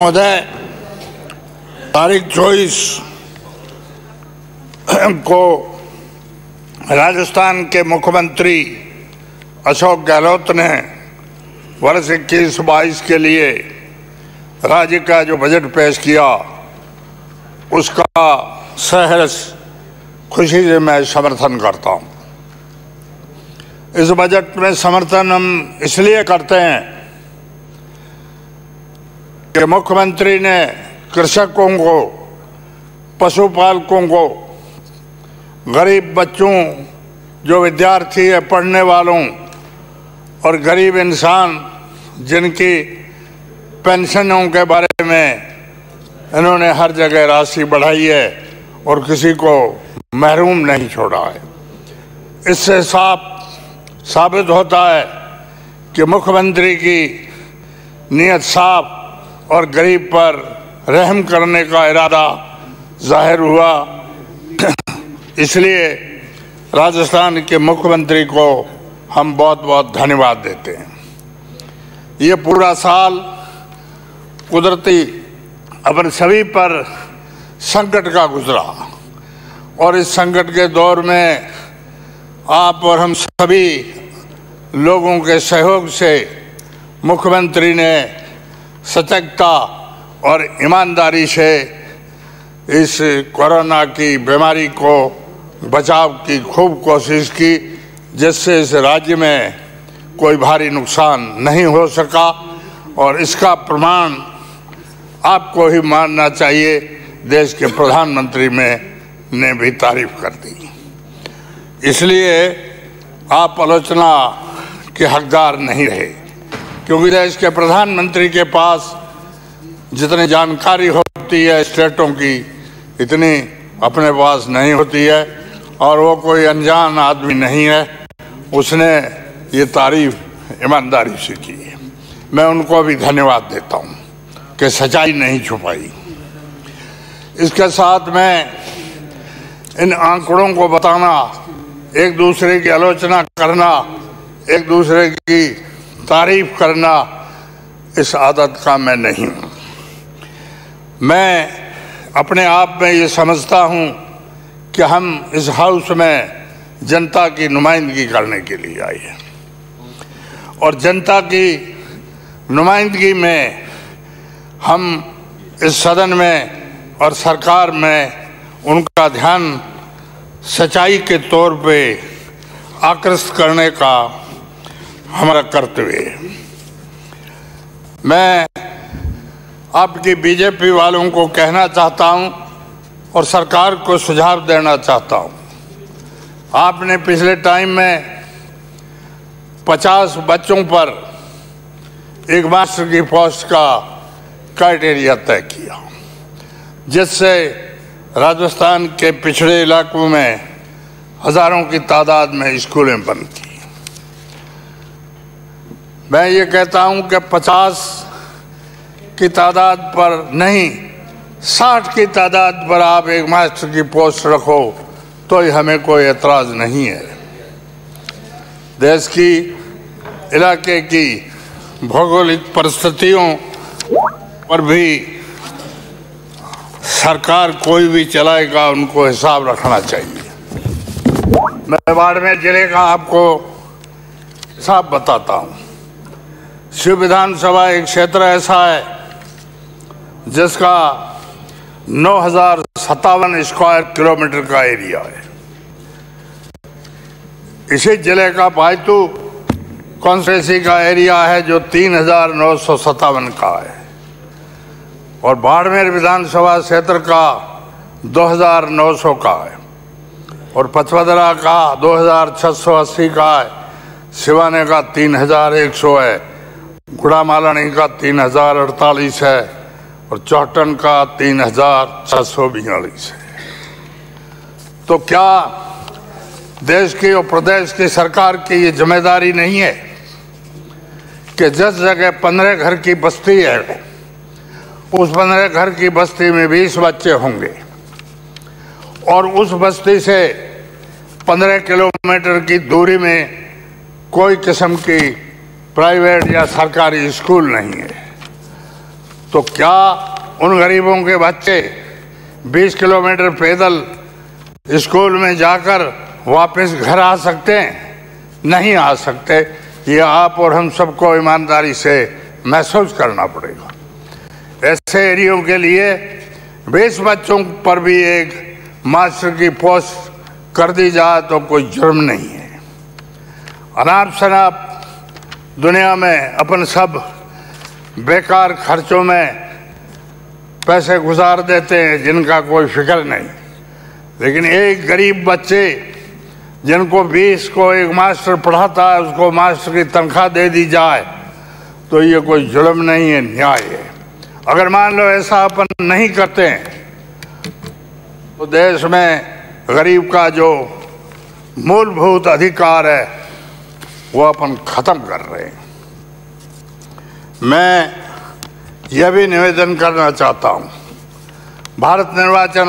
महोदय, तारीख 24 को राजस्थान के मुख्यमंत्री अशोक गहलोत ने वर्ष 21-22 के लिए राज्य का जो बजट पेश किया उसका सहर्ष खुशी से मैं समर्थन करता हूं। इस बजट में समर्थन हम इसलिए करते हैं कि मुख्यमंत्री ने कृषकों को, पशुपालकों को, गरीब बच्चों, जो विद्यार्थी है, पढ़ने वालों और गरीब इंसान जिनकी पेंशनों के बारे में इन्होंने हर जगह राशि बढ़ाई है और किसी को महरूम नहीं छोड़ा है। इससे साबित होता है कि मुख्यमंत्री की नीयत साफ और गरीब पर रहम करने का इरादा जाहिर हुआ। इसलिए राजस्थान के मुख्यमंत्री को हम बहुत बहुत धन्यवाद देते हैं। ये पूरा साल कुदरती अपन सभी पर संकट का गुजरा और इस संकट के दौर में आप और हम सभी लोगों के सहयोग से मुख्यमंत्री ने सतर्कता और ईमानदारी से इस कोरोना की बीमारी को बचाव की खूब कोशिश की, जिससे इस राज्य में कोई भारी नुकसान नहीं हो सका। और इसका प्रमाण आपको ही मानना चाहिए, देश के प्रधानमंत्री ने भी तारीफ कर दी। इसलिए आप आलोचना के हकदार नहीं रहे, क्योंकि देश के प्रधानमंत्री के पास जितनी जानकारी होती है स्टेटों की, इतनी अपने पास नहीं होती है और वो कोई अनजान आदमी नहीं है। उसने ये तारीफ ईमानदारी से की है। मैं उनको भी धन्यवाद देता हूँ कि सच्चाई नहीं छुपाई। इसके साथ में इन आंकड़ों को बताना, एक दूसरे की आलोचना करना, एक दूसरे की तारीफ करना, इस आदत का मैं नहीं हूँ। मैं अपने आप में ये समझता हूँ कि हम इस हाउस में जनता की नुमाइंदगी करने के लिए आए हैं और जनता की नुमाइंदगी में हम इस सदन में और सरकार में उनका ध्यान सच्चाई के तौर पे आकृष्ट करने का हमारा कर्तव्य है। मैं आपकी बीजेपी वालों को कहना चाहता हूं और सरकार को सुझाव देना चाहता हूं। आपने पिछले टाइम में 50 बच्चों पर एक मास्टर की पोस्ट का क्राइटेरिया तय किया, जिससे राजस्थान के पिछड़े इलाकों में हजारों की तादाद में स्कूलें बंद की। मैं ये कहता हूं कि 50 की तादाद पर नहीं, 60 की तादाद पर आप एक मास्टर की पोस्ट रखो तो हमें कोई एतराज नहीं है। देश की, इलाके की भौगोलिक परिस्थितियों पर भी सरकार कोई भी चलाएगा, उनको हिसाब रखना चाहिए। मैं बाड़मेर जिले का आपको हिसाब बताता हूँ। शिव विधानसभा एक क्षेत्र ऐसा है जिसका 9057 स्क्वायर किलोमीटर का एरिया है। इसी जिले का पायतू कॉन्स्टिट्यूंसी का एरिया है जो 3957 का है और बाड़मेर विधानसभा क्षेत्र का 2900 का है और पचवदरा का 2680 का है, सिवाने का 3100 है, गुड़ामालानी का 3048 है और चौहटन का 3642 है। तो क्या देश की और प्रदेश की सरकार की ये जिम्मेदारी नहीं है कि जिस जगह 15 घर की बस्ती है, उस 15 घर की बस्ती में 20 बच्चे होंगे और उस बस्ती से 15 किलोमीटर की दूरी में कोई किस्म की प्राइवेट या सरकारी स्कूल नहीं है। तो क्या उन गरीबों के बच्चे 20 किलोमीटर पैदल स्कूल में जाकर वापस घर आ सकते हैं? नहीं आ सकते। ये आप और हम सबको ईमानदारी से महसूस करना पड़ेगा। ऐसे एरियो के लिए 20 बच्चों पर भी एक मास्टर की पोस्ट कर दी जाए तो कोई जुर्म नहीं है। अनाप शनाप दुनिया में अपन सब बेकार खर्चों में पैसे गुजार देते हैं जिनका कोई फिक्र नहीं, लेकिन एक गरीब बच्चे जिनको 20 को एक मास्टर पढ़ाता है उसको मास्टर की तनख्वाह दे दी जाए तो ये कोई जुल्म नहीं है, न्याय है। अगर मान लो ऐसा अपन नहीं करते हैं तो देश में गरीब का जो मूलभूत अधिकार है वो अपन खत्म कर रहे हैं। मैं यह भी निवेदन करना चाहता हूं, भारत निर्वाचन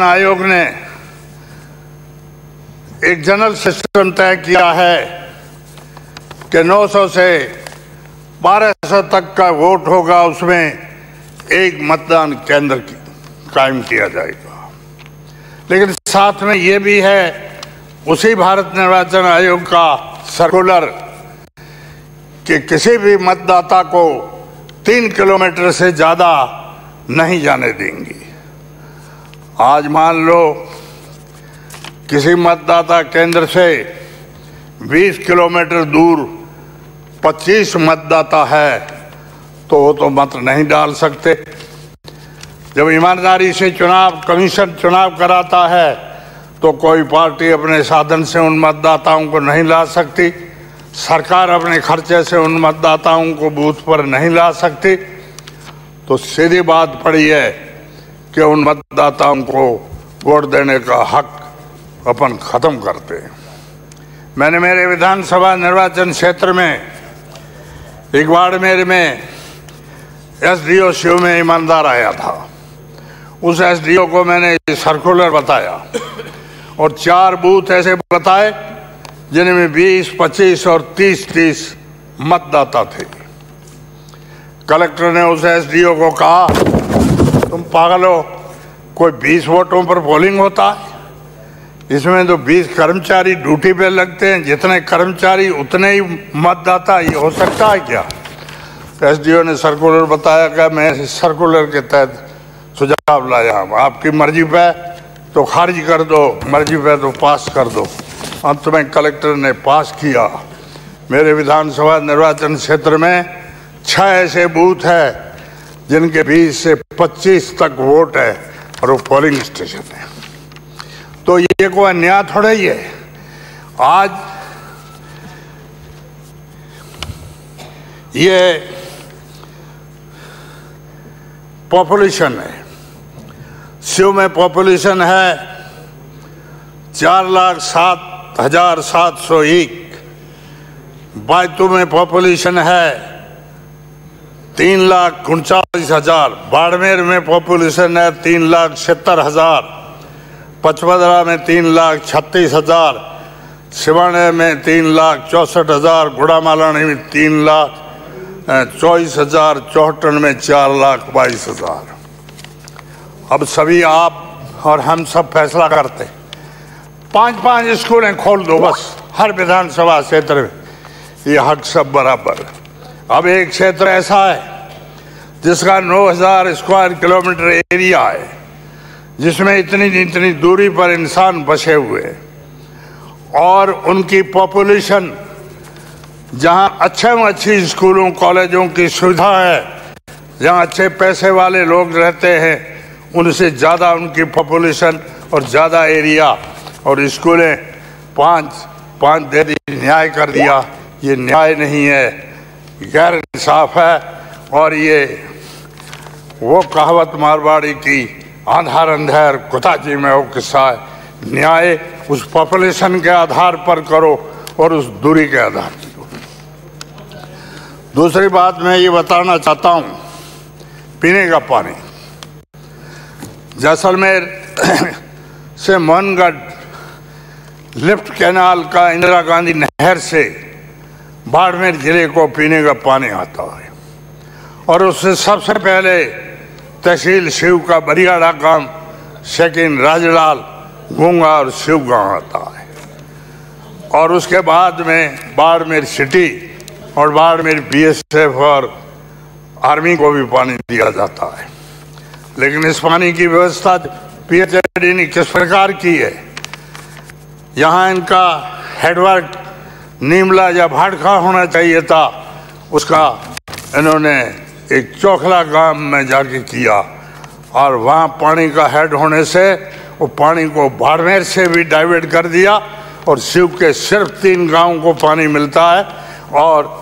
आयोग ने एक जनरल सिस्टम तय किया है कि 900 से 1200 तक का वोट होगा, उसमें एक मतदान केंद्र कायम किया जाएगा। लेकिन साथ में ये भी है उसी भारत निर्वाचन आयोग का सर्कुलर कि किसी भी मतदाता को 3 किलोमीटर से ज़्यादा नहीं जाने देंगी। आज मान लो किसी मतदाता केंद्र से 20 किलोमीटर दूर 25 मतदाता है तो वो तो मत नहीं डाल सकते। जब ईमानदारी से चुनाव कमीशन चुनाव कराता है तो कोई पार्टी अपने साधन से उन मतदाताओं को नहीं ला सकती, सरकार अपने खर्चे से उन मतदाताओं को बूथ पर नहीं ला सकती। तो सीधी बात पड़ी है कि उन मतदाताओं को वोट देने का हक अपन खत्म करते हैं। मैंने मेरे विधानसभा निर्वाचन क्षेत्र में एक बाड़मेर में एसडीओ शिव में ईमानदार आया था। उस एसडीओ को मैंने सर्कुलर बताया और 4 बूथ ऐसे बताए जिनमें 20, 25 और 30 मतदाता थे। कलेक्टर ने उस एसडीओ को कहा, तुम पागल हो, कोई 20 वोटों पर पोलिंग होता है? इसमें तो 20 कर्मचारी ड्यूटी पे लगते हैं, जितने कर्मचारी उतने ही मतदाता, ये हो सकता है क्या? एसडीओ ने सर्कुलर बताया कि मैं सर्कुलर के तहत सुझाव लाया हूँ, आपकी मर्जी पे तो खारिज कर दो, मर्जी पे तो पास कर दो। अंत में कलेक्टर ने पास किया। मेरे विधानसभा निर्वाचन क्षेत्र में 6 ऐसे बूथ है जिनके 20 से 25 तक वोट है और वो पोलिंग स्टेशन है। तो ये कोई अन्याय थोड़ा ही है। आज ये पॉपुलेशन है, शिव में पॉपुलेशन है 4,07,701, बायतू में पॉपुलेशन है 3,39,000, बाड़मेर में पॉपुलेशन है 3,70,000, पचमढ़ा में 3,36,000, सिवाने में 3,64,000, गुड़ामालानी में 3,24,000, चौहटन में 4,22,000। अब सभी आप और हम सब फैसला करते हैं, 5-5 स्कूलें खोल दो बस हर विधानसभा क्षेत्र में, ये हक सब बराबर। अब एक क्षेत्र ऐसा है जिसका 9,000 स्क्वायर किलोमीटर एरिया है, जिसमें इतनी दूरी पर इंसान बसे हुए हैं और उनकी पॉपुलेशन जहां अच्छी स्कूलों कॉलेजों की सुविधा है, जहां अच्छे पैसे वाले लोग रहते हैं, उनसे ज़्यादा उनकी पॉपुलेशन और ज़्यादा एरिया और स्कूलें 5 दे दी, न्याय कर दिया। ये न्याय नहीं है, गैर इंसाफ है। और ये वो कहावत मारवाड़ी की आधार अंधेर कुताजी में वो किस्सा है, न्याय उस पॉपुलेशन के आधार पर करो और उस दूरी के आधार पर करो। दूसरी बात मैं ये बताना चाहता हूँ, पीने का पानी जैसलमेर से मोहनगढ़ लिफ्ट कैनाल का इंदिरा गांधी नहर से बाड़मेर जिले को पीने का पानी आता है। और उससे सबसे पहले तहसील शिव का बरियाड़ा गांव, सेकंड राजलाल, गूंगा और शिव गांव आता है। और उसके बाद में बाड़मेर सिटी और बाड़मेर बीएसएफ और आर्मी को भी पानी दिया जाता है। लेकिन इस पानी की व्यवस्था पीएचडी ने किस प्रकार की है? यहाँ इनका हेडवर्क नीमला या भाड़खा होना चाहिए था, उसका इन्होंने एक चोखला गांव में जाके किया और वहाँ पानी का हेड होने से वो पानी को बाड़मेर से भी डाइवर्ट कर दिया और शिव के सिर्फ 3 गांव को पानी मिलता है। और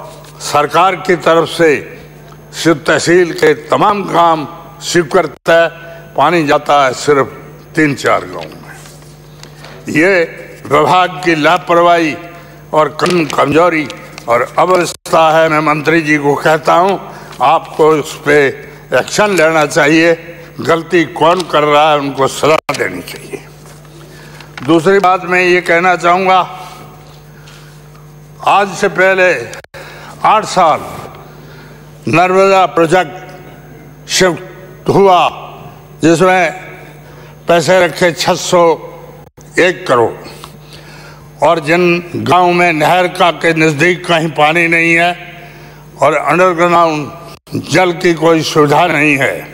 सरकार की तरफ से शिव तहसील के तमाम काम शिव करता है, पानी जाता है सिर्फ 3-4 गाँव में। ये विभाग की लापरवाही और कमजोरी और अव्यवस्था है। मैं मंत्री जी को कहता हूँ, आपको उस पर एक्शन लेना चाहिए। गलती कौन कर रहा है उनको सजा देनी चाहिए। दूसरी बात मैं ये कहना चाहूँगा, आज से पहले 8 साल नर्मदा प्रोजेक्ट शिफ्ट हुआ, जिसमें पैसे रखे 601 करोड़, और जिन गांव में नहर का के नज़दीक कहीं पानी नहीं है और अंडरग्राउंड जल की कोई सुविधा नहीं है,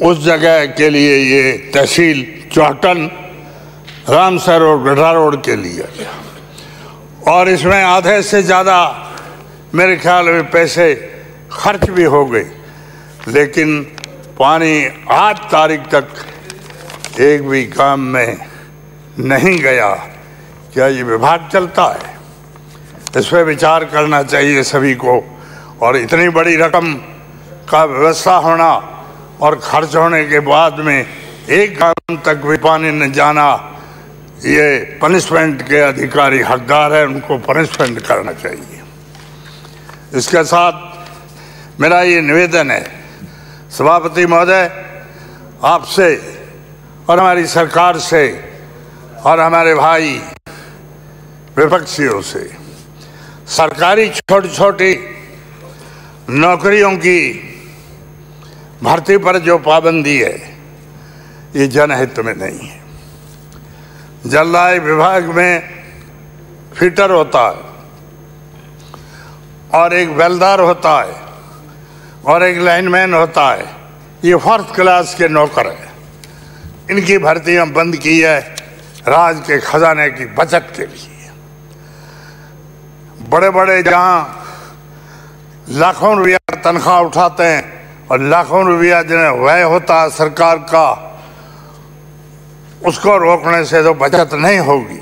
उस जगह के लिए ये तहसील चौहटन, रामसर और गढ़ा रोड के लिए गया। और इसमें आधे से ज़्यादा मेरे ख्याल में पैसे खर्च भी हो गए, लेकिन पानी आज तारीख तक एक भी गांव में नहीं गया। क्या ये विभाग चलता है? इस पर विचार करना चाहिए सभी को। और इतनी बड़ी रकम का व्यवस्था होना और खर्च होने के बाद में एक गांव तक भी पानी न जाना, ये पनिशमेंट के अधिकारी हकदार हैं, उनको पनिशमेंट करना चाहिए। इसके साथ मेरा ये निवेदन है सभापति महोदय, आपसे और हमारी सरकार से और हमारे भाई विपक्षियों से, सरकारी छोटी छोटी नौकरियों की भर्ती पर जो पाबंदी है, ये जनहित में नहीं है। जलदाय विभाग में फिटर होता है और एक बेलदार होता है और एक लाइनमैन होता है, ये फर्स्ट क्लास के नौकर हैं। इनकी भर्तियां बंद की है राज के खजाने की बचत के लिए। बड़े बड़े जहां लाखों रुपया तनख्वाह उठाते हैं और लाखों रुपया जिन्हें व्यय होता है सरकार का, उसको रोकने से तो बचत नहीं होगी।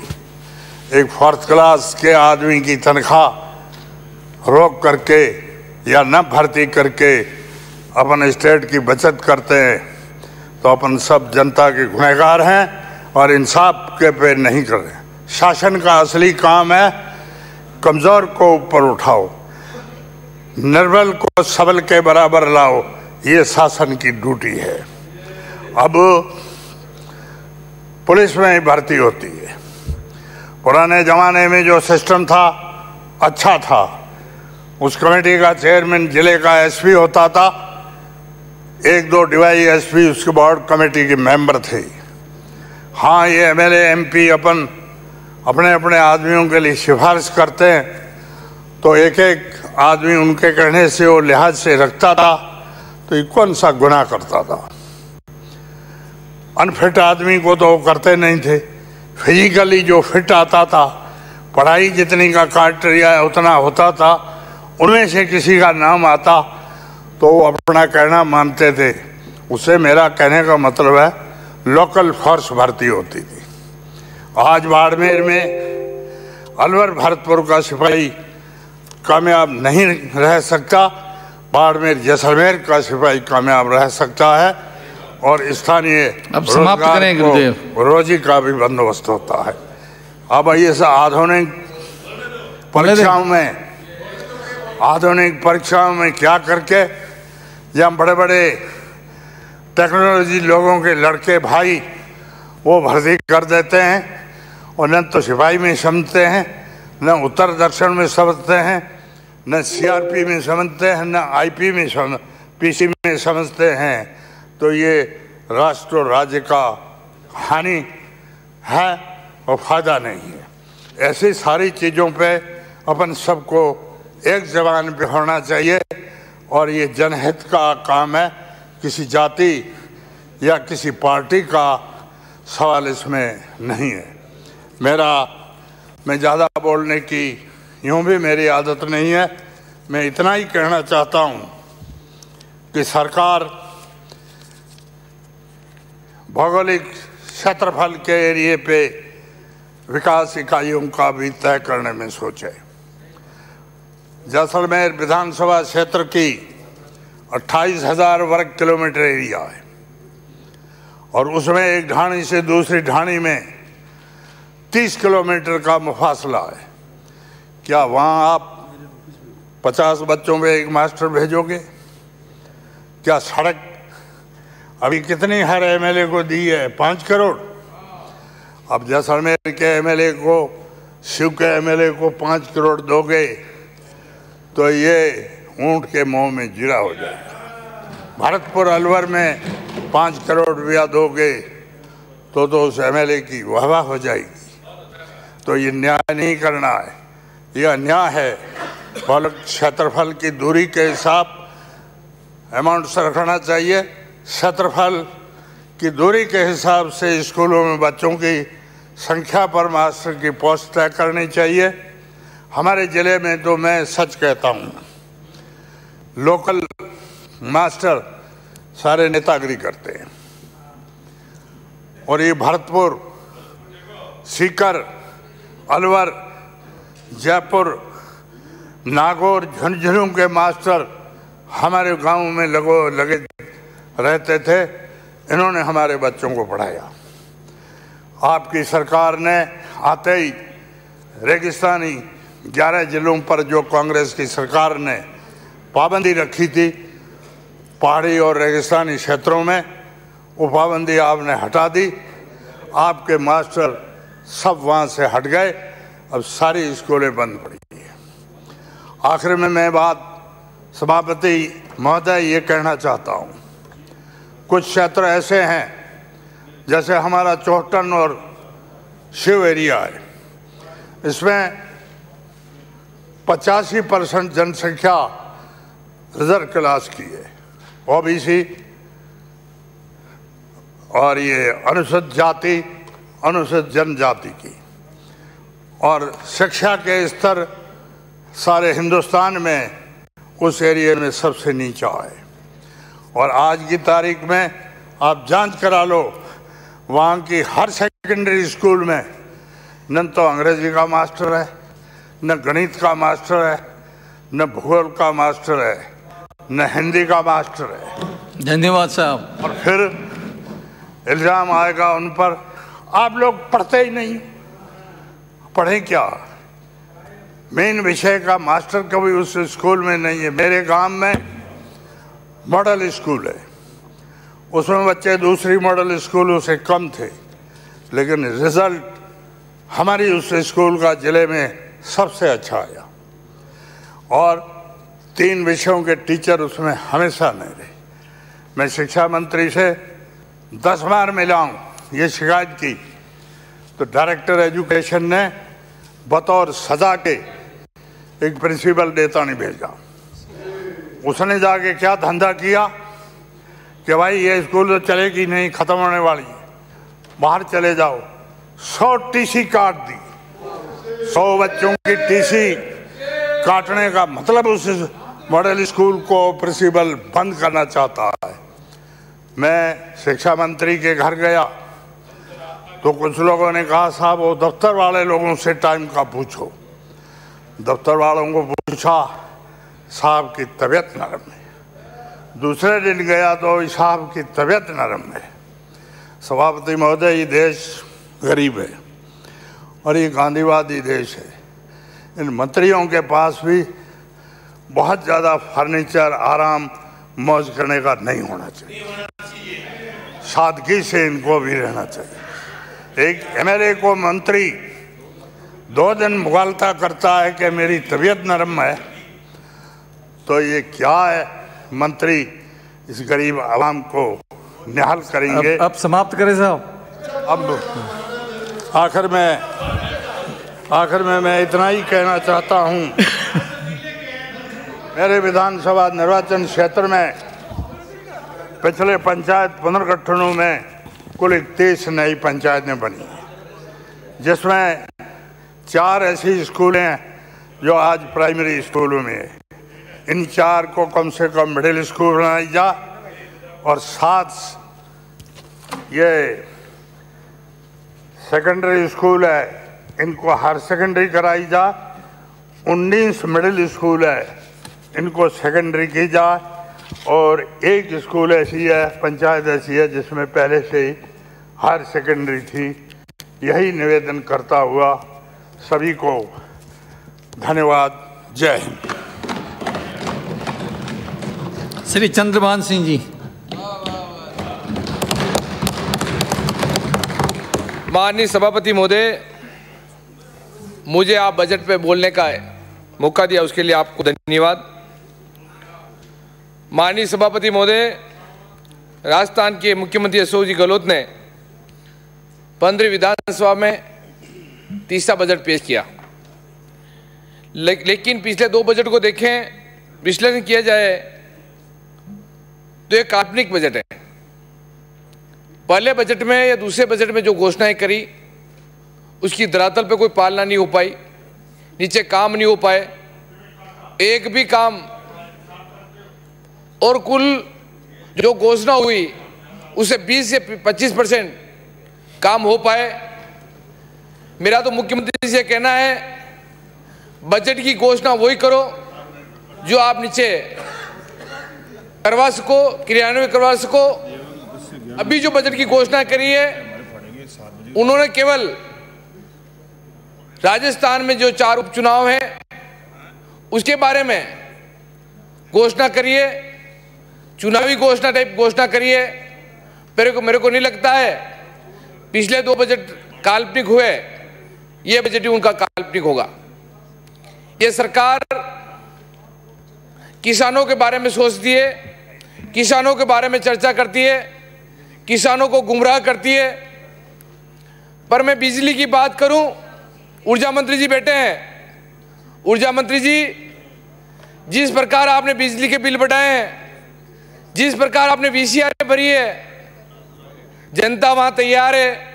एक फर्स्ट क्लास के आदमी की तनख्वाह रोक करके या न भर्ती करके अपन स्टेट की बचत करते हैं तो अपन सब जनता के गुनहगार हैं और इंसाफ के पे नहीं कर रहे। शासन का असली काम है कमज़ोर को ऊपर उठाओ, निर्बल को सबल के बराबर लाओ, ये शासन की ड्यूटी है। अब पुलिस में ही भर्ती होती है। पुराने ज़माने में जो सिस्टम था अच्छा था, उस कमेटी का चेयरमैन जिले का एसपी होता था, 1-2 डिवाई एसपी उसके बोर्ड कमेटी के मेंबर थे। हाँ, ये एमएलए एमपी अपने अपने आदमियों के लिए सिफारिश करते हैं तो एक एक आदमी उनके कहने से वो लिहाज से रखता था, तो ये कौन सा गुनाह करता था? अनफिट आदमी को तो वो करते नहीं थे। फिजिकली जो फिट आता था, पढ़ाई जितनी का क्राइटेरिया उतना होता था, उनमें से किसी का नाम आता तो वो अपना कहना मानते थे। उससे मेरा कहने का मतलब है लोकल फोर्स भर्ती होती थी। आज बाड़मेर में अलवर भरतपुर का सिपाही कामयाब नहीं रह सकता, बाड़मेर जैसलमेर का सिपाही कामयाब रह सकता है और स्थानीय रोजी का भी बंदोबस्त होता है। अब ये सब आधुनिक परीक्षाओं में क्या करके जब बड़े बड़े टेक्नोलॉजी लोगों के लड़के भाई वो भर्ती कर देते हैं और न तो सिपाही में समझते हैं न उत्तर दक्षिण में समझते हैं, न सीआरपी में समझते हैं, न आईपी में पीसी में समझते हैं, तो ये राष्ट्र और राज्य का हानि है और फायदा नहीं है। ऐसी सारी चीज़ों पे अपन सबको एक जबान पे होना चाहिए और ये जनहित का काम है, किसी जाति या किसी पार्टी का सवाल इसमें नहीं है। मैं ज़्यादा बोलने की यूँ भी मेरी आदत नहीं है। मैं इतना ही कहना चाहता हूँ कि सरकार भौगोलिक क्षेत्रफल के एरिए पे विकास इकाइयों का भी तय करने में सोचे। जैसलमेर विधानसभा क्षेत्र की 28,000 वर्ग किलोमीटर एरिया है और उसमें एक ढाणी से दूसरी ढाणी में 30 किलोमीटर का मुफासला है। क्या वहाँ आप 50 बच्चों में एक मास्टर भेजोगे? क्या सड़क अभी कितनी हर एमएलए को दी है? 5 करोड़। अब जैसलमेर के एमएलए को, शिव के एमएलए को 5 करोड़ दोगे तो ये ऊंट के मुंह में जीरा हो जाएगा। भरतपुर अलवर में 5 करोड़ रुपया दोगे तो उस एमएलए की वाहवाह हो जाएगी। तो ये न्याय नहीं करना है, यह अन्याय है। भौगोलिक क्षेत्रफल की दूरी के हिसाब अमाउंट से रखना चाहिए। क्षेत्रफल की दूरी के हिसाब से स्कूलों में बच्चों की संख्या पर मास्टर की पोस्ट तय करनी चाहिए। हमारे ज़िले में तो मैं सच कहता हूँ, लोकल मास्टर सारे नेतागिरी करते हैं और ये भरतपुर, सीकर, अलवर, जयपुर, नागौर, झुंझुनू के मास्टर हमारे गांव में लगे रहते थे। इन्होंने हमारे बच्चों को पढ़ाया। आपकी सरकार ने आते ही रेगिस्तानी 11 जिलों पर जो कांग्रेस की सरकार ने पाबंदी रखी थी पहाड़ी और रेगिस्तानी क्षेत्रों में, वो पाबंदी आपने हटा दी। आपके मास्टर सब वहाँ से हट गए। अब सारी स्कूलें बंद पड़ी हैं। आखिर में मैं बात सभापति महोदय ये कहना चाहता हूँ, कुछ क्षेत्र ऐसे हैं जैसे हमारा चौहटन और शिव एरिया है, इसमें 85% जनसंख्या रिजर्व क्लास की है, ओबीसी और ये अनुसूचित जाति, अनुसूचित जनजाति की। और शिक्षा के स्तर सारे हिंदुस्तान में उस एरिया में सबसे नीचा है। और आज की तारीख में आप जांच करा लो, वहाँ की हर सेकेंडरी स्कूल में न तो अंग्रेजी का मास्टर है, न गणित का मास्टर है, न भूगोल का मास्टर है, न हिंदी का मास्टर है। धन्यवाद साहब। और फिर इल्ज़ाम आएगा उन पर, आप लोग पढ़ते ही नहीं। पढ़ें क्या? मेन विषय का मास्टर कभी उस स्कूल में नहीं है। मेरे गांव में मॉडल स्कूल है, उसमें बच्चे दूसरी मॉडल स्कूलों से कम थे, लेकिन रिजल्ट हमारी उस स्कूल का जिले में सबसे अच्छा आया। और 3 विषयों के टीचर उसमें हमेशा नहीं रहे। मैं शिक्षा मंत्री से 10 बार मिला हूँ, ये शिकायत की, तो डायरेक्टर एजुकेशन ने बतौर सजा के एक प्रिंसिपल नेता ने भेजा। उसने जाके क्या धंधा किया कि भाई ये स्कूल तो चलेगी नहीं, ख़त्म होने वाली है, बाहर चले जाओ। 100 टीसी काट दी। 100 बच्चों की टीसी काटने का मतलब उस मॉडल स्कूल को प्रिंसिपल बंद करना चाहता है। मैं शिक्षा मंत्री के घर गया तो कुछ लोगों ने कहा साहब वो दफ्तर वाले लोगों से टाइम का पूछो। दफ्तर वालों को पूछा, साहब की तबीयत नरम है। दूसरे दिन गया तो साहब की तबीयत नरम है। सभापति महोदय, ये देश गरीब है और ये गांधीवादी देश है। इन मंत्रियों के पास भी बहुत ज़्यादा फर्नीचर, आराम, मौज करने का नहीं होना चाहिए। सादगी से इनको भी रहना चाहिए। एक एमएलए को मंत्री 2 दिन मुगालता करता है कि मेरी तबीयत नरम है, तो ये क्या है? मंत्री इस गरीब आवाम को निहाल करेंगे। अब समाप्त करें साहब। अब आखिर में मैं इतना ही कहना चाहता हूं, मेरे विधानसभा निर्वाचन क्षेत्र में पिछले पंचायत पुनर्गठनों में कुल 23 नई पंचायतें बनी, जिसमें 4 ऐसी स्कूलें हैं जो आज प्राइमरी स्कूलों में है। इन 4 को कम से कम मिडिल स्कूल बनाई जा, और 7 ये सेकेंडरी स्कूल है, इनको हायर सेकेंडरी कराई जा। 19 मिडिल स्कूल है, इनको सेकेंडरी की जाए, और 1 स्कूल ऐसी है, पंचायत ऐसी है जिसमें पहले से ही हायर सेकेंडरी थी। यही निवेदन करता हुआ सभी को धन्यवाद। जय हिंद। श्री चंद्रभान सिंह जी। माननीय सभापति महोदय, मुझे आप बजट पे बोलने का मौका दिया, उसके लिए आपको धन्यवाद। माननीय सभापति महोदय, राजस्थान के मुख्यमंत्री अशोक जी गहलोत ने 15वीं विधानसभा में तीसरा बजट पेश किया, लेकिन पिछले 2 बजट को देखें, विश्लेषण किया जाए तो ये काल्पनिक बजट है। पहले बजट में या दूसरे बजट में जो घोषणाएं करी, उसकी धरातल पे कोई पालना नहीं हो पाई, नीचे काम नहीं हो पाए, एक भी काम, और कुल जो घोषणा हुई उसे 20 से 25% काम हो पाए। मेरा तो मुख्यमंत्री से कहना है, बजट की घोषणा वही करो जो आप नीचे करवा सको, क्रियान्वयन करवा सको। अभी जो बजट की घोषणा करी है, उन्होंने केवल राजस्थान में जो 4 उपचुनाव हैं उसके बारे में घोषणा करिए, चुनावी घोषणा टाइप घोषणा करिए। मेरे को नहीं लगता है पिछले 2 बजट काल्पनिक हुए, ये बजट ही उनका काल्पनिक होगा। ये सरकार किसानों के बारे में सोचती है, किसानों के बारे में चर्चा करती है, किसानों को गुमराह करती है। पर मैं बिजली की बात करूं, ऊर्जा मंत्री जी बैठे हैं। ऊर्जा मंत्री जी, जिस प्रकार आपने बिजली के बिल बढ़ाए हैं, जिस प्रकार आपने वीसीआर भरी है, जनता वहां तैयार है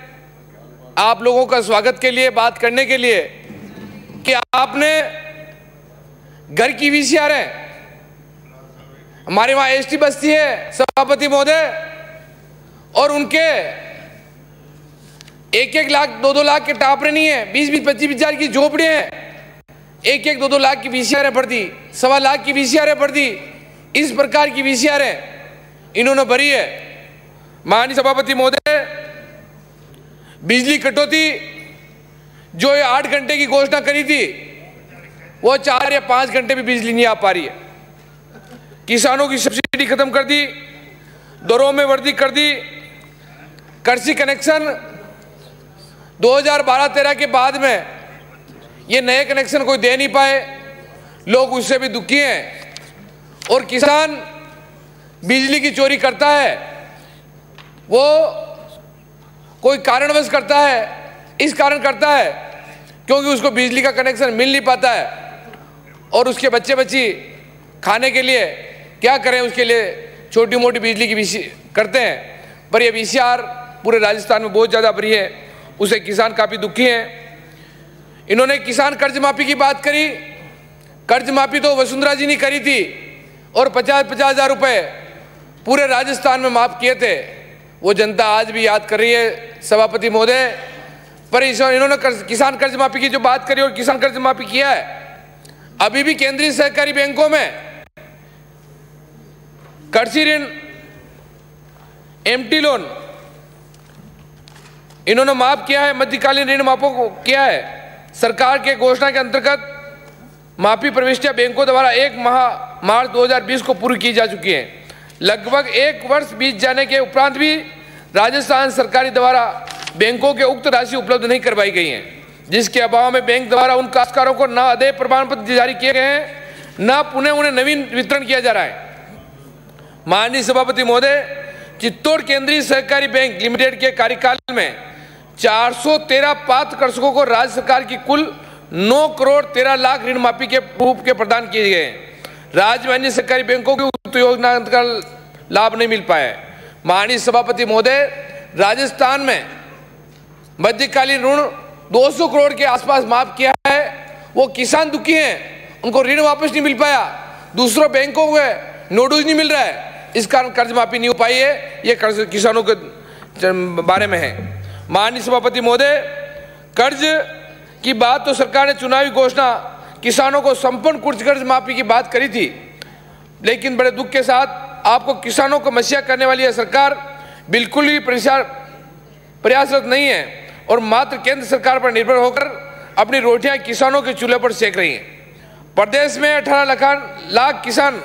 आप लोगों का स्वागत के लिए, बात करने के लिए कि आपने घर की वीसीआर है। हमारे वहां एसटी बस्ती है सभापति महोदय, और उनके 1-1 लाख 2-2 लाख के टापरे नहीं है, 20-20 25 हजार की झोपड़ियां हैं, 1-1 2-2 लाख की वीसीआर भर दी, 1.25 लाख की वीसीआर भर दी। इस प्रकार की वीसीआर इन्होंने भरी है। माननीय सभापति महोदय, बिजली कटौती जो ये 8 घंटे की घोषणा करी थी, वो 4 या 5 घंटे भी बिजली नहीं आ पा रही है। किसानों की सब्सिडी खत्म कर दी, दरों में वृद्धि कर दी, कृषि कनेक्शन 2012-13 के बाद में ये नए कनेक्शन कोई दे नहीं पाए, लोग उससे भी दुखी हैं। और किसान बिजली की चोरी करता है, वो कोई कारणवश करता है, इस कारण करता है क्योंकि उसको बिजली का कनेक्शन मिल नहीं पाता है, और उसके बच्चे बच्ची खाने के लिए क्या करें, उसके लिए छोटी मोटी बिजली की करते हैं। पर ये वीसीआर पूरे राजस्थान में बहुत ज़्यादा भरी है, उसे किसान काफ़ी दुखी हैं। इन्होंने किसान कर्ज माफी की बात करी। कर्ज माफी तो वसुंधरा जी ने करी थी, और 50-50 हज़ार रुपये पूरे राजस्थान में माफ़ किए थे। वो जनता आज भी याद कर रही है सभापति महोदय। पर इन्होंने किसान कर्ज माफी की जो बात करी और किसान कर्ज माफी किया है, अभी भी केंद्रीय सहकारी बैंकों में कृषि ऋण, एमटी लोन इन्होंने माफ किया है, मध्यकालीन ऋण माफों को किया है। सरकार के घोषणा के अंतर्गत माफी प्रविष्टियां बैंकों द्वारा 1 मार्च 2020 को पूरी की जा चुकी है। लगभग 1 वर्ष बीत जाने के उपरांत भी राजस्थान सरकारी द्वारा बैंकों के उक्त राशि उपलब्ध नहीं करवाई गई है। जिसके अभाव में बैंक द्वारा उन काश्तकारों को न अदेय प्रमाण पत्र जारी किए गए हैं, न पुनः उन्हें नवीन वितरण किया जा रहा है। माननीय सभापति महोदय, चित्तौड़ केंद्रीय सहकारी बैंक लिमिटेड के कार्यकाल में 413 पात्र कृषकों को राज्य सरकार की कुल 9 करोड़ 13 लाख ऋण माफी के रूप के प्रदान किए गए। राज्य में अन्य सरकारी बैंकों की उक्त योजना का लाभ नहीं मिल पाया है। माननीय सभापति महोदय, राजस्थान में मध्यकालीन ऋण 200 करोड़ के आसपास माफ किया है। वो किसान दुखी हैं, उनको ऋण वापस नहीं मिल पाया, दूसरों बैंकों को नोटिस नहीं मिल रहा है, इस कारण कर्ज माफी नहीं हो पाई है। ये कर्ज किसानों के बारे में है। माननीय सभापति महोदय, कर्ज की बात तो सरकार ने चुनावी घोषणा किसानों को संपूर्ण कर्ज माफी की बात करी थी, लेकिन बड़े दुख के साथ आपको किसानों को मसीहा करने वाली यह सरकार बिल्कुल भी प्रयासरत नहीं है और मात्र केंद्र सरकार पर निर्भर होकर अपनी रोटियां किसानों के चूल्हे पर सेक रही हैं। प्रदेश में 18 लाख किसान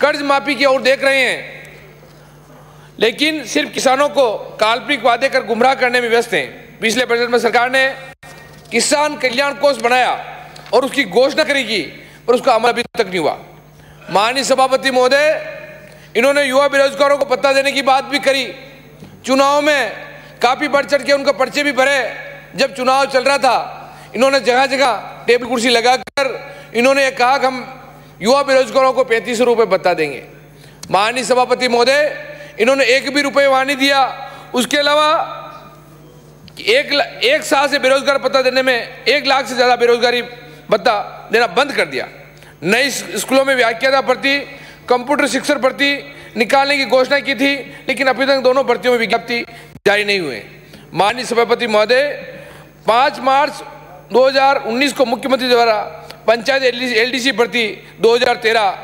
कर्ज माफी की ओर देख रहे हैं, लेकिन सिर्फ किसानों को काल्पनिक वादे कर गुमराह करने में व्यस्त हैं। पिछले बजट में सरकार ने किसान कल्याण कोष बनाया और उसकी घोषणा करेगी, पर उसका अमल अभी तक नहीं हुआ। माननीय सभापति महोदय, इन्होंने युवा बेरोजगारों को पता देने की बात भी करी, चुनाव में काफी बढ़ चढ़ के उनका पर्चे भी भरे। जब चुनाव चल रहा था, इन्होंने जगह जगह टेबल कुर्सी लगाकर इन्होंने ये कहा कि हम युवा बेरोजगारों को 3500 रुपये भत्ता देंगे। माननीय सभापति महोदय, इन्होंने एक भी रुपये वहां नहीं दिया। उसके अलावा एक साल से बेरोजगार भत्ता देने में 1 लाख से ज्यादा बेरोजगारी भत्ता देना बंद कर दिया। नई स्कूलों में व्याख्याता भर्ती, कंप्यूटर शिक्षक भर्ती निकालने की घोषणा की थी, लेकिन अभी तक दोनों भर्तियों में विज्ञप्ति जारी नहीं हुए। माननीय सभापति महोदय, 5 मार्च 2019 को मुख्यमंत्री द्वारा पंचायत एलडीसी भर्ती 2013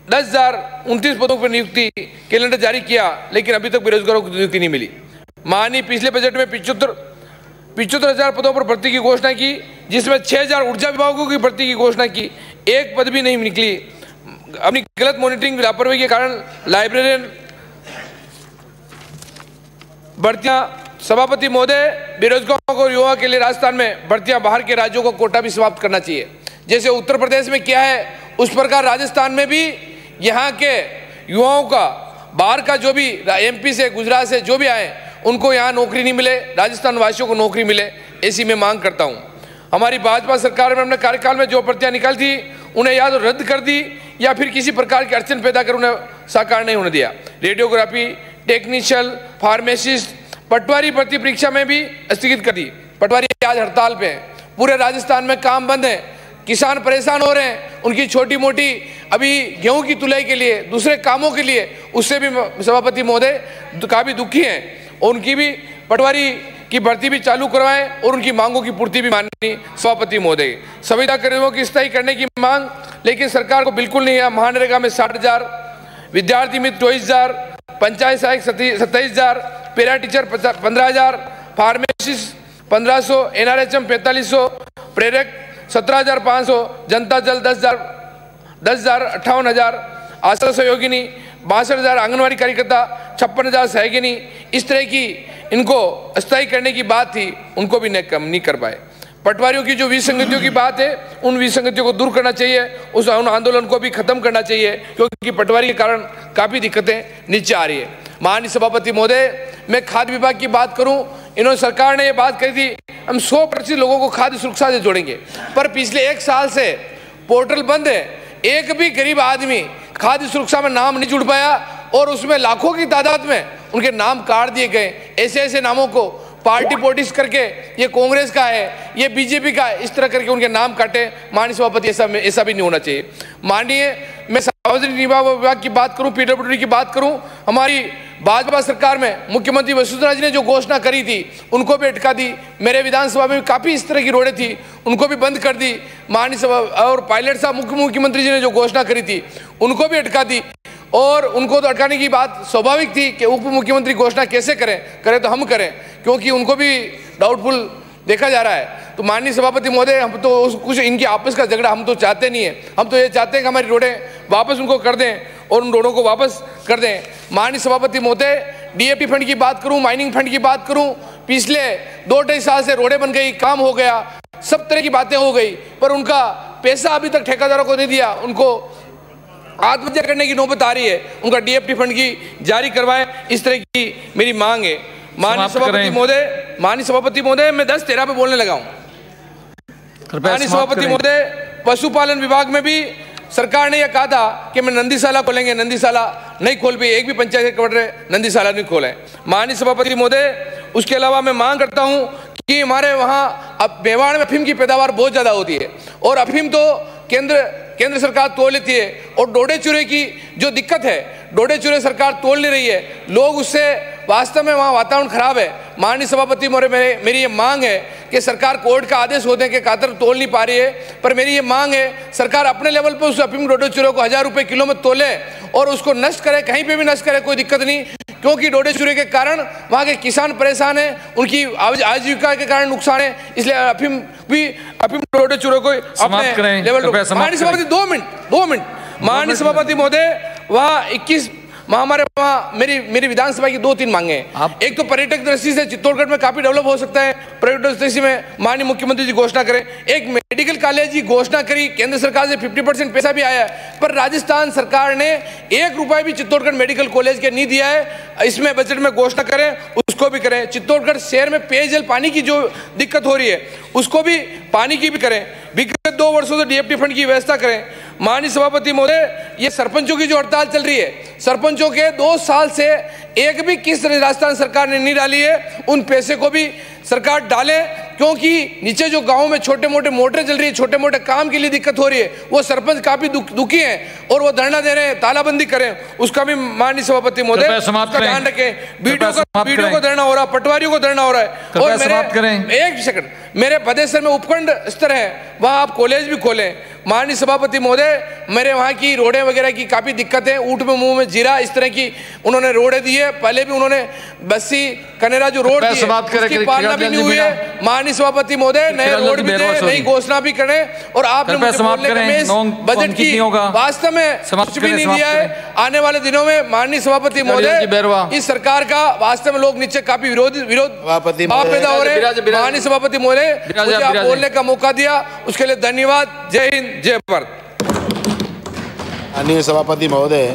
10,029 पदों पर नियुक्ति कैलेंडर जारी किया, लेकिन अभी तक बेरोजगारों को नियुक्ति नहीं मिली। माननीय पिछले बजट में 75,000 पदों पर भर्ती की घोषणा की, जिसमें 6,000 ऊर्जा विभागों की भर्ती की घोषणा की, एक पद भी नहीं निकली। अपनी गलत मॉनिटरिंग लापरवाही के कारण लाइब्रेरियन भर्तियां, सभापति महोदय, बेरोजगारों को युवा के लिए राजस्थान में भर्तियां बाहर के राज्यों को कोटा भी समाप्त करना चाहिए। जैसे उत्तर प्रदेश में किया है, उस प्रकार राजस्थान में भी यहाँ के युवाओं का बाहर का जो भी एमपी से, गुजरात से जो भी आए, उनको यहाँ नौकरी नहीं मिले, राजस्थान वासियों को नौकरी मिले, ऐसी मैं मांग करता हूँ। हमारी भाजपा सरकार में अपने कार्यकाल में जो भर्तियां निकाली थी, उन्हें या तो रद्द कर दी या फिर किसी प्रकार की अड़चन पैदा कर उन्हें साकार नहीं होने दिया। रेडियोग्राफी, टेक्नीशियन, फार्मेसिस्ट, पटवारी भर्ती परीक्षा में भी स्थगित कर दी। पटवारी आज हड़ताल पे हैं, पूरे राजस्थान में काम बंद है, किसान परेशान हो रहे हैं। उनकी छोटी मोटी अभी गेहूं की तुलाई के लिए, दूसरे कामों के लिए, उससे भी सभापति महोदय काफी दुखी हैं। उनकी भी पटवारी की भर्ती भी चालू करवाएं और उनकी मांगों की पूर्ति भी माननीय सभापति महोदय। संविदा कर्मियों की स्थायी करने की मांग, लेकिन सरकार को बिल्कुल नहीं है। महानरेगा में 60,000, विद्यार्थी मित्र 24,000, पंचायत सहायक 27,000, पैरा टीचर 15,000, फार्मेसिस्ट 1500, एनआरएचएम 4500, प्रेरक 17,500, जनता जल 10,000, 58,000, आशा सहयोगिनी 62,000, आंगनबाड़ी कार्यकर्ता 56,000 सहयोगिनी। इस तरह की इनको अस्थायी करने की बात थी, उनको भी नहीं कर पाए। पटवारियों की जो विसंगतियों की बात है, उन विसंगतियों को दूर करना चाहिए, उस आंदोलन को भी खत्म करना चाहिए, क्योंकि पटवारी के कारण काफी दिक्कतें नीचे आ रही है। माननीय सभापति महोदय, मैं खाद्य विभाग की बात करूं, इन्होंने सरकार ने ये बात कही थी हम 100% लोगों को खाद्य सुरक्षा से जोड़ेंगे, पर पिछले 1 साल से पोर्टल बंद है। एक भी गरीब आदमी खाद्य सुरक्षा में नाम नहीं जुड़ पाया और उसमें लाखों की तादाद में उनके नाम काट दिए गए। ऐसे ऐसे नामों को पार्टी पोलिटिक्स करके, ये कांग्रेस का है, ये बीजेपी का है, इस तरह करके उनके नाम काटे। माननीय सभापति, ऐसा भी नहीं होना चाहिए। माननीय, मैं सार्वजनिक विभाग की बात करूं, पीडब्ल्यूडी की बात करूं, हमारी भाजपा सरकार में मुख्यमंत्री वसुंधरा जी ने जो घोषणा करी थी, उनको भी अटका दी। मेरे विधानसभा में काफी इस तरह की रोडें थी, उनको भी बंद कर दी। माननीय सभा और पायलट साहब मुख्यमंत्री जी ने जो घोषणा करी थी, उनको भी अटका दी। और उनको तो अटकाने की बात स्वाभाविक थी कि उप मुख्यमंत्री घोषणा कैसे करें तो हम करें, क्योंकि उनको भी डाउटफुल देखा जा रहा है। तो माननीय सभापति महोदय, हम तो कुछ इनकी आपस का झगड़ा हम तो चाहते नहीं है। हम तो ये चाहते हैं कि हमारी रोडें वापस उनको कर दें और उन रोडों को वापस कर दें। माननीय सभापति महोदय, डीएपी फंड की बात करूं, माइनिंग फंड की बात करूं, पिछले 2-2.5 साल से रोडें बन गई, काम हो गया, सब तरह की बातें हो गई, पर उनका पैसा अभी तक ठेकेदारों को नहीं दिया। उनको आत्महत्या करने की नौबत आ रही है। उनका डीएफटी फंड की जारी करवाएं, इस तरह की मेरी मांग है। माननीय सभापति महोदय, मैं 10-13 पे बोलने लगा हूं। माननीय सभापति महोदय, पशुपालन विभाग में भी सरकार ने यह कहा था कि मैं नंदीशाला खोलेंगे, नंदीशाला नहीं खोल पाई, एक भी पंचायत के नंदीशाला नहीं खोले। माननीय सभापति महोदय, उसके अलावा मैं मांग करता हूं कि हमारे वहां अब मेवाड़ में अफीम की पैदावार बहुत ज्यादा होती है और अफीम तो केंद्र सरकार तोड़ लेती है, और डोडे चूरे की जो दिक्कत है, डोडे चूरे सरकार तोड़ ले रही है, लोग उससे वास्तव में वहाँ वातावरण खराब है। माननीय सभापति महोदय, मेरी ये मांग है कि सरकार कोर्ट का आदेश होने के खातिर तोल नहीं पा रही है, पर मेरी ये मांग है सरकार अपने लेवल पर उस अफीम डोडे चूरे को 1000 रुपये किलो में तोले और उसको नष्ट करे, कहीं पे भी नष्ट करे, कोई दिक्कत नहीं, क्योंकि डोडे चूरे के कारण वहाँ के किसान परेशान है, उनकी आजीविका के कारण नुकसान है। इसलिए अफीम डोडे चूरे को अपने लेवल पर। माननीय सभापति 2 मिनट माननीय सभापति महोदय, वहाँ 21 हमारे वहाँ मेरी विधानसभा की 2-3 मांगे हैं। एक तो पर्यटक दृष्टि से चित्तौड़गढ़ में काफी डेवलप हो सकता है, पर्यटक दृष्टि में माननीय मुख्यमंत्री जी घोषणा करें। एक मेडिकल कॉलेज की घोषणा करी, केंद्र सरकार से 50% पैसा भी आया है, पर राजस्थान सरकार ने 1 रुपया भी चित्तौड़गढ़ मेडिकल कॉलेज के नहीं दिया है। इसमें बजट में घोषणा करें, उसको भी करें। चित्तौड़गढ़ शहर में पेयजल पानी की जो दिक्कत हो रही है, उसको भी पानी की भी करें। विगत 2 वर्षों से डीएफटी फंड की व्यवस्था करें। माननीय सभापति महोदय, ये सरपंचों की जो हड़ताल चल रही है, सरपंचों के 2 साल से एक भी किस्त राजस्थान सरकार ने नहीं डाली है, उन पैसे को भी सरकार डाले, क्योंकि नीचे जो गांव में छोटे मोटे मोटरें चल रही है, छोटे मोटे काम के लिए दिक्कत हो रही है, वो सरपंच काफी दुखी हैं और वो धरना दे रहे हैं, तालाबंदी करें, उसका भी माननीय सभापति महोदय उसका ध्यान रखें। बीडीओ को धरना हो रहा है, पटवारियों को धरना हो रहा है। और एक सेकंड, मेरे भदेसर में उपखंड स्तर है, वहां आप कॉलेज भी खोलें। माननीय सभापति महोदय, मेरे वहां की रोडें वगैरह की काफी दिक्कत है, ऊँट में मुंह में जीरा, इस तरह की उन्होंने रोडें दी है। पहले भी उन्होंने बस्सी कनेरा जो रोड दी है, उसकी पालना भी नहीं हुई है। माननीय सभापति महोदय, नए रोड भी दे, नई घोषणा भी करें, और आपने मुझे बोलने का बजट की वास्तव में कुछ भी नहीं दिया है। आने वाले दिनों में माननीय सभापति महोदय, इस सरकार का वास्तव में लोग नीचे काफी विरोध पैदा हो रहे हैं। माननीय सभापति महोदय, मुझे आप बोलने का मौका दिया, उसके लिए धन्यवाद। जय हिंद, जय भारत। माननीय सभापति महोदय,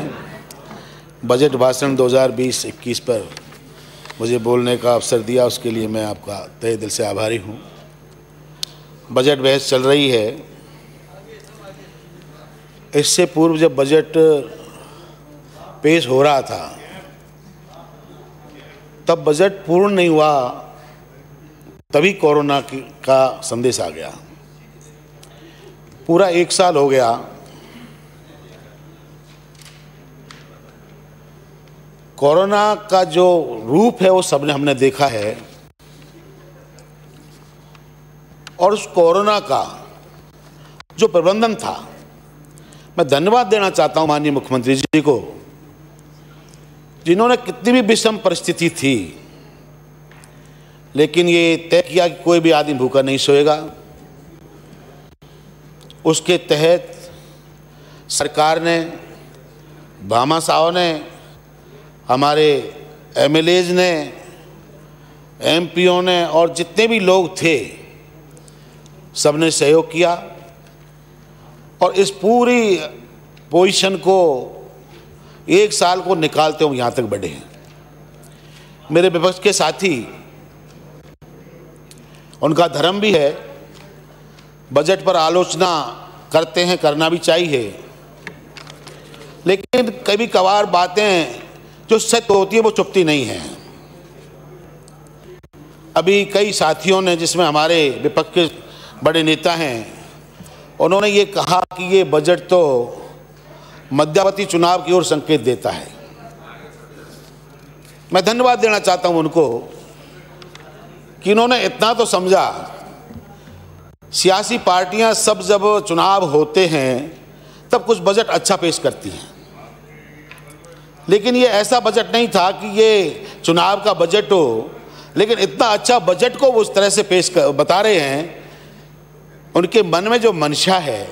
बजट भाषण 2020-21 पर मुझे बोलने का अवसर दिया, उसके लिए मैं आपका तहे दिल से आभारी हूँ। बजट बहस चल रही है। इससे पूर्व जब बजट पेश हो रहा था, तब बजट पूर्ण नहीं हुआ, तभी कोरोना का संदेश आ गया। पूरा 1 साल हो गया, कोरोना का जो रूप है वो सबने हमने देखा है, और उस कोरोना का जो प्रबंधन था, मैं धन्यवाद देना चाहता हूं माननीय मुख्यमंत्री जी को, जिन्होंने कितनी भी विषम परिस्थिति थी, लेकिन ये तय किया कि कोई भी आदमी भूखा नहीं सोएगा। उसके तहत सरकार ने, भामाशाह ने, हमारे एमएलएज ने, एमपीओ ने और जितने भी लोग थे, सबने सहयोग किया और इस पूरी पोजीशन को 1 साल को निकालते हुए यहाँ तक बढ़े हैं। मेरे विपक्ष के साथी, उनका धर्म भी है, बजट पर आलोचना करते हैं, करना भी चाहिए, लेकिन कभी कभार बातें जो सत्य होती है वो चुपती नहीं है। अभी कई साथियों ने, जिसमें हमारे विपक्ष के बड़े नेता हैं, उन्होंने ये कहा कि ये बजट तो मध्यावधि चुनाव की ओर संकेत देता है। मैं धन्यवाद देना चाहता हूं उनको कि इन्होंने इतना तो समझा। सियासी पार्टियां सब जब चुनाव होते हैं तब कुछ बजट अच्छा पेश करती हैं, लेकिन ये ऐसा बजट नहीं था कि ये चुनाव का बजट हो, लेकिन इतना अच्छा बजट को वो उस तरह से बता रहे हैं। उनके मन में जो मंशा है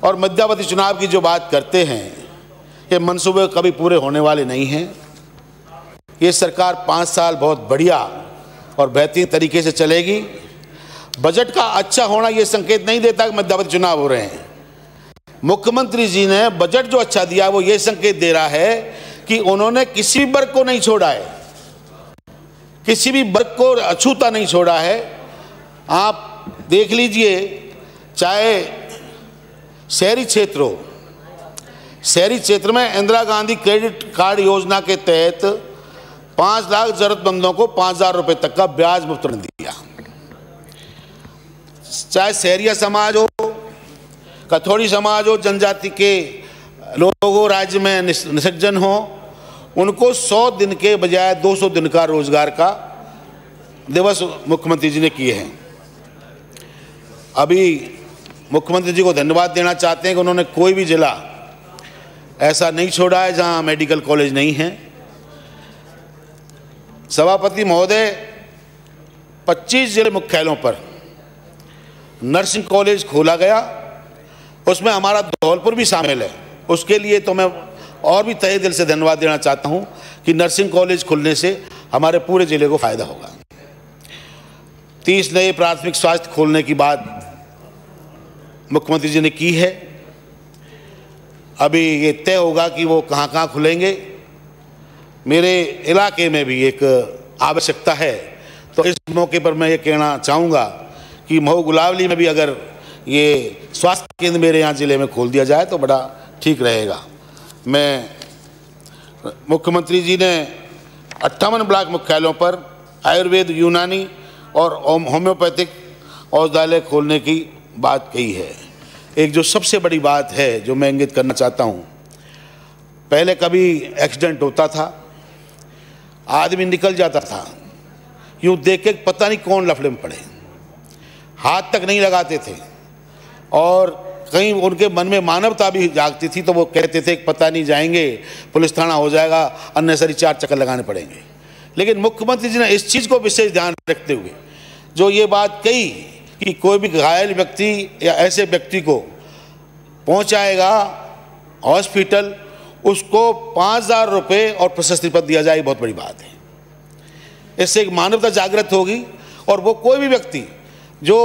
और मध्यावधि चुनाव की जो बात करते हैं, ये मंसूबे कभी पूरे होने वाले नहीं हैं। ये सरकार 5 साल बहुत बढ़िया और बेहतरीन तरीके से चलेगी। बजट का अच्छा होना ये संकेत नहीं देता कि मध्यावधि चुनाव हो रहे हैं। मुख्यमंत्री जी ने बजट जो अच्छा दिया वो ये संकेत दे रहा है कि उन्होंने किसी भी वर्ग को नहीं छोड़ा है, किसी भी वर्ग को अछूता नहीं छोड़ा है। आप देख लीजिए, चाहे शहरी क्षेत्र हो, शहरी क्षेत्र में इंदिरा गांधी क्रेडिट कार्ड योजना के तहत 5 लाख जरूरतमंदों को 5,000 रुपये तक का ब्याज मुफ्त ऋण दिया। चाहे शहरिया समाज हो, कथोड़ी समाज हो, जनजाति के लोग हो, राज्य में निसज्जन हो, उनको 100 दिन के बजाय 200 दिन का रोजगार का दिवस मुख्यमंत्री जी ने किए हैं। अभी मुख्यमंत्री जी को धन्यवाद देना चाहते हैं कि उन्होंने कोई भी जिला ऐसा नहीं छोड़ा है जहां मेडिकल कॉलेज नहीं है। सभापति महोदय, 25 जिले मुख्यालयों पर नर्सिंग कॉलेज खोला गया, उसमें हमारा धौलपुर भी शामिल है। उसके लिए तो मैं और भी तहे दिल से धन्यवाद देना चाहता हूं कि नर्सिंग कॉलेज खुलने से हमारे पूरे जिले को फायदा होगा। 30 नए प्राथमिक स्वास्थ्य खोलने की बात मुख्यमंत्री जी ने की है। अभी ये तय होगा कि वो कहाँ कहाँ खुलेंगे। मेरे इलाके में भी एक आवश्यकता है, तो इस मौके पर मैं ये कहना चाहूँगा कि मऊ गुलावली में भी अगर ये स्वास्थ्य केंद्र मेरे यहाँ ज़िले में खोल दिया जाए तो बड़ा ठीक रहेगा। मैं मुख्यमंत्री जी ने 58 ब्लॉक मुख्यालयों पर आयुर्वेद, यूनानी और होम्योपैथिक औषधालय खोलने की बात कही है। एक जो सबसे बड़ी बात है जो मैं इंगित करना चाहता हूँ, पहले कभी एक्सीडेंट होता था, आदमी निकल जाता था, यूँ देख के पता नहीं कौन लफड़े में पड़े, हाथ तक नहीं लगाते थे, और कहीं उनके मन में मानवता भी जागती थी तो वो कहते थे कि पता नहीं, जाएंगे पुलिस थाना हो जाएगा, अननेसरी 4 चक्कर लगाने पड़ेंगे। लेकिन मुख्यमंत्री जी ने इस चीज़ को विशेष ध्यान रखते हुए जो ये बात कही कि कोई भी घायल व्यक्ति या ऐसे व्यक्ति को पहुंचाएगा हॉस्पिटल, उसको 5,000 रुपये और प्रशस्ति पत्र दिया जाए, बहुत बड़ी बात है। इससे एक मानवता जागृत होगी और वो कोई भी व्यक्ति जो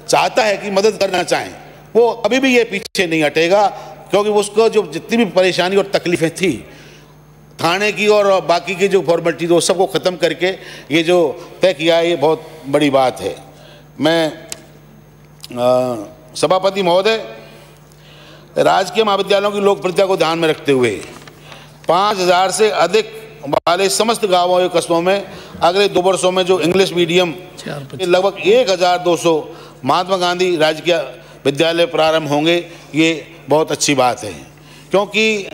चाहता है कि मदद करना चाहें वो अभी भी ये पीछे नहीं हटेगा, क्योंकि उसको जो जितनी भी परेशानी और तकलीफ़ें थी थाने की और बाकी की जो फॉर्मेलिटी वो सबको ख़त्म करके ये जो तय किया है, ये बहुत बड़ी बात है। मैं सभापति महोदय, राजकीय महाविद्यालयों की लोकप्रियता को ध्यान में रखते हुए 5,000 से अधिक वाले समस्त गांवों और कस्बों में अगले 2 वर्षों में जो इंग्लिश मीडियम लगभग 1,200 महात्मा गांधी राजकीय विद्यालय प्रारंभ होंगे। ये बहुत अच्छी बात है, क्योंकि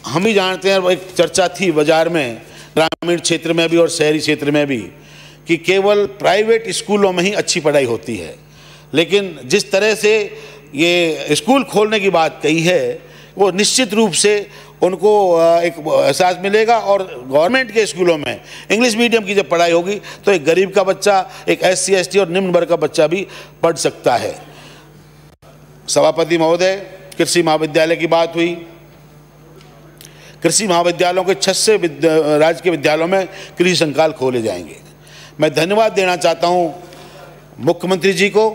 हम भी जानते हैं, एक चर्चा थी बाजार में, ग्रामीण क्षेत्र में भी और शहरी क्षेत्र में भी, कि केवल प्राइवेट स्कूलों में ही अच्छी पढ़ाई होती है। लेकिन जिस तरह से ये स्कूल खोलने की बात कही है, वो निश्चित रूप से उनको एक एहसास मिलेगा, और गवर्नमेंट के स्कूलों में इंग्लिश मीडियम की जब पढ़ाई होगी तो एक गरीब का बच्चा, एक SC ST और निम्न वर्ग का बच्चा भी पढ़ सकता है। सभापति महोदय, कृषि महाविद्यालय की बात हुई। कृषि महाविद्यालयों के 6 राजकीय विद्यालयों में कृषि संकाल खोले जाएंगे। मैं धन्यवाद देना चाहता हूँ मुख्यमंत्री जी को